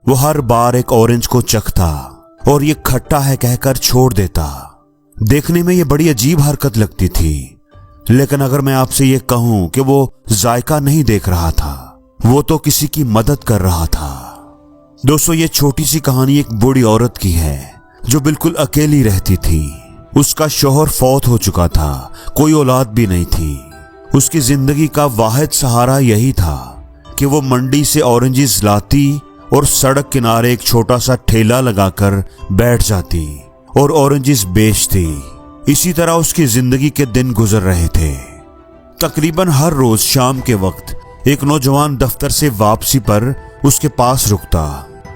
वो हर बार एक ऑरेंज को चखता और ये खट्टा है कहकर छोड़ देता। देखने में ये बड़ी अजीब हरकत लगती थी, लेकिन अगर मैं आपसे ये कहूं कि वो जायका नहीं देख रहा था, वो तो किसी की मदद कर रहा था। दोस्तों, ये छोटी सी कहानी एक बूढ़ी औरत की है जो बिल्कुल अकेली रहती थी। उसका शौहर फौत हो चुका था, कोई औलाद भी नहीं थी। उसकी जिंदगी का वाहिद सहारा यही था कि वो मंडी से ऑरेंजेस लाती और सड़क किनारे एक छोटा सा ठेला लगाकर बैठ जाती और ऑरेंजेस बेचती। इसी तरह उसकी जिंदगी के दिन गुजर रहे थे। तकरीबन हर रोज शाम के वक्त एक नौजवान दफ्तर से वापसी पर उसके पास रुकता।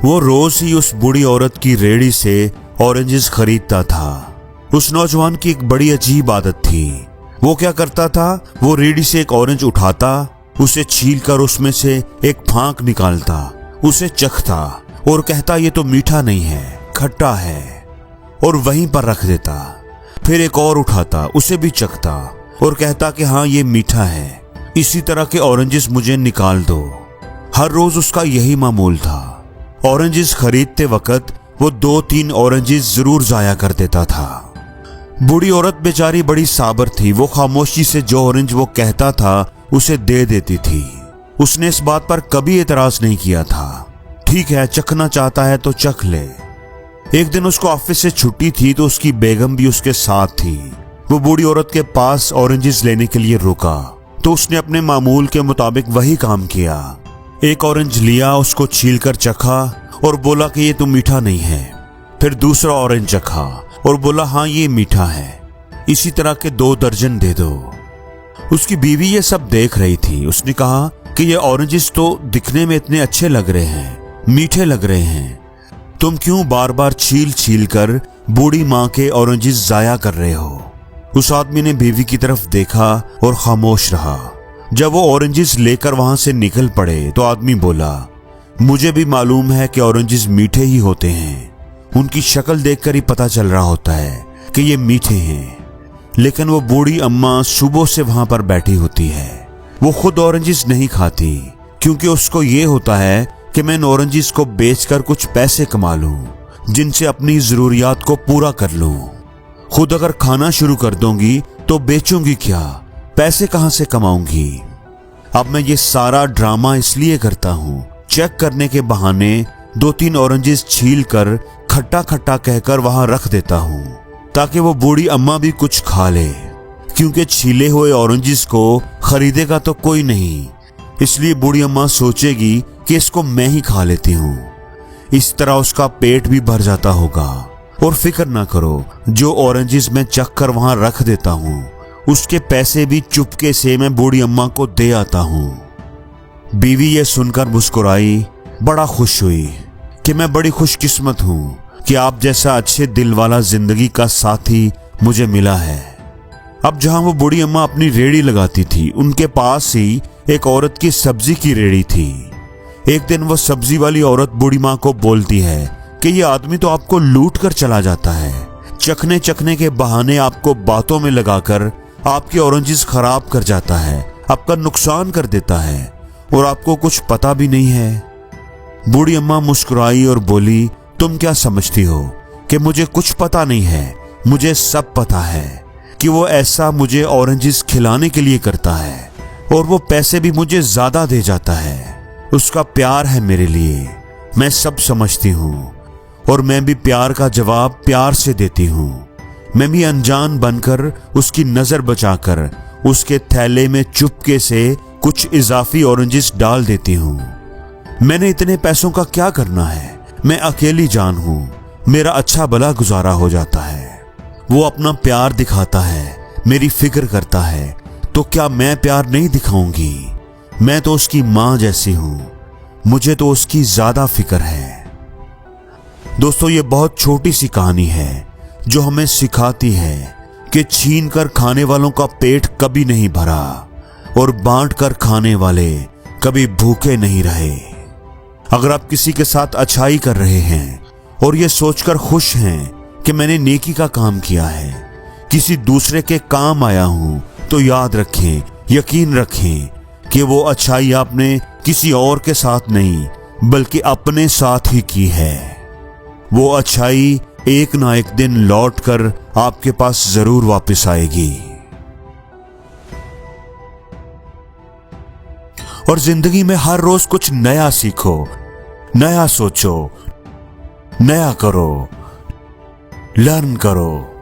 वो रोज ही उस बूढ़ी औरत की रेहड़ी से ऑरेंजेस खरीदता था। उस नौजवान की एक बड़ी अजीब आदत थी। वो क्या करता था, वो रेहड़ी से एक ऑरेंज उठाता, उसे छीलकर उसमें से एक फांक निकालता, उसे चखता और कहता ये तो मीठा नहीं है, खट्टा है, और वहीं पर रख देता। फिर एक और उठाता, उसे भी चखता और कहता कि हाँ ये मीठा है, इसी तरह के ऑरेंजेस मुझे निकाल दो। हर रोज उसका यही मामूल था। ऑरेंजेस खरीदते वक्त वो 2-3 ऑरेंजेस जरूर जाया कर देता था। बूढ़ी औरत बेचारी बड़ी साबर थी। वो खामोशी से जो ऑरेंज वो कहता था उसे दे देती थी। उसने इस बात पर कभी एतराज नहीं किया था। ठीक है, चखना चाहता है तो चख ले। एक दिन उसको ऑफिस से छुट्टी थी तो उसकी बेगम भी उसके साथ थी। वो बूढ़ी औरत के पास ऑरेंजेस लेने के लिए रुका तो उसने अपने मामूल के मुताबिक वही काम किया। एक ऑरेंज लिया, उसको छीलकर चखा और बोला कि ये तो मीठा नहीं है। फिर दूसरा ऑरेंज चखा और बोला हाँ ये मीठा है, इसी तरह के 2 दर्जन दे दो। उसकी बीवी ये सब देख रही थी। उसने कहा कि ये ऑरेंजेस तो दिखने में इतने अच्छे लग रहे हैं, मीठे लग रहे हैं, तुम क्यों बार बार छील छील कर बूढ़ी माँ के ऑरेंजेस जाया कर रहे हो। उस आदमी ने बीवी की तरफ देखा और खामोश रहा। जब वो ऑरेंजेस लेकर वहां से निकल पड़े तो आदमी बोला मुझे भी मालूम है कि ऑरेंजेस मीठे ही होते हैं, उनकी शक्ल देखकर ही पता चल रहा होता है कि ये मीठे हैं। लेकिन वो बूढ़ी अम्मा सुबह से वहां पर बैठी होती है। वो खुद ऑरेंजेस नहीं खाती क्योंकि उसको ये होता है कि मैं इन ऑरेंजेस को बेचकर कुछ पैसे कमा लूं, जिनसे अपनी जरूरियात को पूरा कर लूं। खुद अगर खाना शुरू कर दूंगी तो बेचूंगी क्या, पैसे कहां से कमाऊंगी। अब मैं ये सारा ड्रामा इसलिए करता हूं, चेक करने के बहाने 2-3 ऑरेंजेस छील कर खट्टा खट्टा कहकर वहां रख देता हूं ताकि वो बूढ़ी अम्मा भी कुछ खा ले, क्योंकि छीले हुए ऑरेंजेस को खरीदेगा तो कोई नहीं, इसलिए बूढ़ी अम्मा सोचेगी कि इसको मैं ही खा लेती हूँ। इस तरह उसका पेट भी भर जाता होगा। और फिक्र ना करो, जो ऑरेंजेस मैं चख कर वहां रख देता हूँ उसके पैसे भी चुपके से मैं बूढ़ी अम्मा को दे आता हूँ। बीवी ये सुनकर मुस्कुराई, बड़ा खुश हुई कि मैं बड़ी खुशकिस्मत हूँ कि आप जैसा अच्छे दिल वाला जिंदगी का साथी मुझे मिला है। अब जहां वो बूढ़ी अम्मा अपनी रेहड़ी लगाती थी, उनके पास ही एक औरत की सब्जी की रेहड़ी थी। एक दिन वो सब्जी वाली औरत बूढ़ी माँ को बोलती है कि ये आदमी तो आपको लूट कर चला जाता है, चखने चखने के बहाने आपको बातों में लगाकर आपके ऑरेंजेस खराब कर जाता है, आपका नुकसान कर देता है और आपको कुछ पता भी नहीं है। बूढ़ी अम्मा मुस्कुराई और बोली तुम क्या समझती हो कि मुझे कुछ पता नहीं है। मुझे सब पता है कि वो ऐसा मुझे ऑरेंजेस खिलाने के लिए करता है और वो पैसे भी मुझे ज्यादा दे जाता है। उसका प्यार है मेरे लिए, मैं सब समझती हूँ और मैं भी प्यार का जवाब प्यार से देती हूँ। मैं भी अनजान बनकर उसकी नजर बचाकर उसके थैले में चुपके से कुछ इजाफी ऑरेंजेस डाल देती हूँ। मैंने इतने पैसों का क्या करना है, मैं अकेली जान हूँ, मेरा अच्छा भला गुजारा हो जाता है। वो अपना प्यार दिखाता है, मेरी फिक्र करता है, तो क्या मैं प्यार नहीं दिखाऊंगी। मैं तो उसकी माँ जैसी हूँ, मुझे तो उसकी ज्यादा फिक्र है। दोस्तों, ये बहुत छोटी सी कहानी है जो हमें सिखाती है कि छीन कर खाने वालों का पेट कभी नहीं भरा और बांट कर खाने वाले कभी भूखे नहीं रहे। अगर आप किसी के साथ अच्छाई कर रहे हैं और ये सोचकर खुश हैं कि मैंने नेकी का काम किया है, किसी दूसरे के काम आया हूं, तो याद रखें, यकीन रखें कि वो अच्छाई आपने किसी और के साथ नहीं बल्कि अपने साथ ही की है। वो अच्छाई एक ना एक दिन लौटकर आपके पास जरूर वापस आएगी। और जिंदगी में हर रोज कुछ नया सीखो, नया सोचो, नया करो, लर्न करो।